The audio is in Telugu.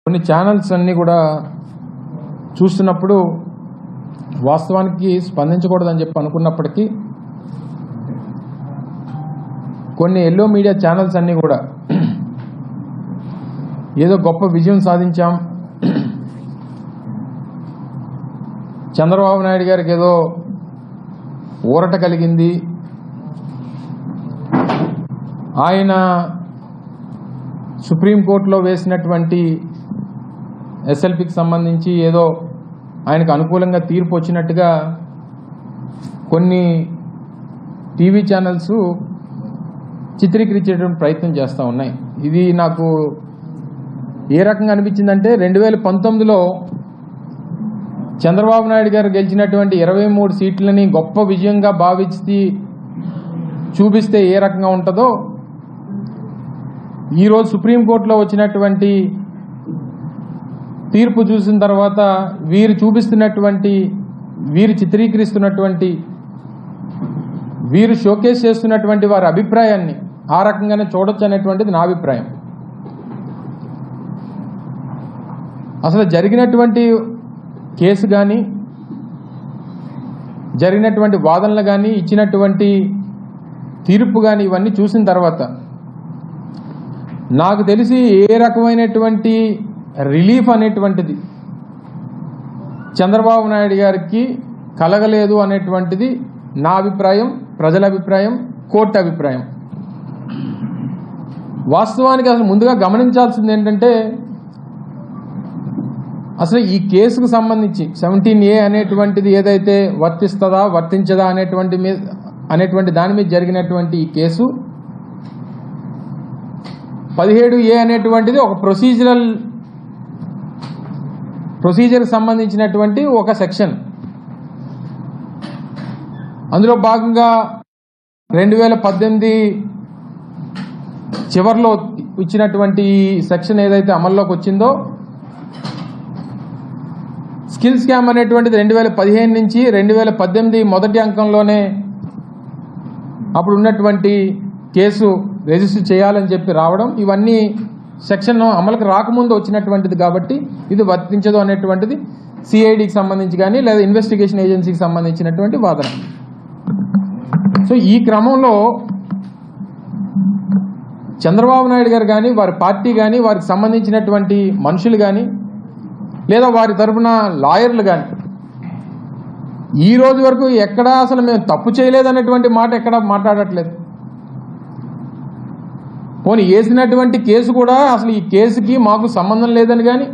కొన్ని ఛానల్స్ అన్నీ కూడా చూస్తున్నప్పుడు వాస్తవానికి స్పందించకూడదని చెప్పి అనుకున్నప్పటికీ కొన్ని ఎల్లో మీడియా ఛానల్స్ అన్నీ కూడా ఏదో గొప్ప విజయం సాధించాం, చంద్రబాబు నాయుడు గారికి ఏదో ఊరట కలిగింది, ఆయన సుప్రీంకోర్టులో వేసినటువంటి ఎస్ఎల్పికి సంబంధించి ఏదో ఆయనకు అనుకూలంగా తీర్పు వచ్చినట్టుగా కొన్ని టీవీ ఛానల్స్ చిత్రీకరించేటువంటి ప్రయత్నం చేస్తూ ఉన్నాయి. ఇది నాకు ఏ రకంగా అనిపించిందంటే 2019లో చంద్రబాబు నాయుడు గారు గెలిచినటువంటి 23 సీట్లని గొప్ప విజయంగా భావించి చూపిస్తే ఏ రకంగా ఉంటుందో ఈరోజు సుప్రీంకోర్టులో వచ్చినటువంటి తీర్పు చూసిన తర్వాత వీరు చూపిస్తున్నటువంటి, వీరు చిత్రీకరిస్తున్నటువంటి, వీరు షోకేస్ చేస్తున్నటువంటి వారి అభిప్రాయాన్ని ఆ రకంగానే చూడొచ్చు అనేటువంటిది నా అభిప్రాయం. అసలు జరిగినటువంటి కేసు కానీ, జరిగినటువంటి వాదనలు కానీ, ఇచ్చినటువంటి తీర్పు కానీ ఇవన్నీ చూసిన తర్వాత నాకు తెలిసి ఏ రకమైనటువంటి రిలీఫ్ అనేటువంటిది చంద్రబాబు నాయుడు గారికి కలగలేదు అనేటువంటిది నా అభిప్రాయం, ప్రజల అభిప్రాయం, కోర్టు అభిప్రాయం. వాస్తవానికి అసలు ముందుగా గమనించాల్సింది ఏంటంటే అసలు ఈ కేసుకు సంబంధించి 17A అనేటువంటిది ఏదైతే వర్తిస్తుందా వర్తించదా అనేటువంటి దాని మీద జరిగినటువంటి ఈ కేసు 17A అనేటువంటిది ఒక ప్రొసీజర్ సంబంధించినటువంటి ఒక సెక్షన్. అందులో భాగంగా 2018 చివరిలో ఇచ్చినటువంటి సెక్షన్ ఏదైతే అమల్లోకి వచ్చిందో, స్కిల్ స్కామ్ అనేటువంటిది 2015 నుంచి 2018 మొదటి అంకంలోనే అప్పుడు ఉన్నటువంటి కేసు రిజిస్టర్ చేయాలని చెప్పి రావడం, ఇవన్నీ సెక్షన్ అమలుకు రాకముందు వచ్చినటువంటిది కాబట్టి ఇది వర్తించదు అనేటువంటిది సిఐడికి సంబంధించి కానీ లేదా ఇన్వెస్టిగేషన్ ఏజెన్సీకి సంబంధించినటువంటి వాదన. సో ఈ క్రమంలో చంద్రబాబు నాయుడు గారు కానీ, వారి పార్టీ కానీ, వారికి సంబంధించినటువంటి మనుషులు కానీ లేదా వారి తరఫున లాయర్లు కానీ ఈ రోజు వరకు ఎక్కడా అసలు మేము తప్పు చేయలేదనేటువంటి మాట ఎక్కడా మాట్లాడట్లేదు. పోనీ వేసినటువంటి కేసు కూడా అసలు ఈ కేసుకి మాకు సంబంధం లేదని కానీ,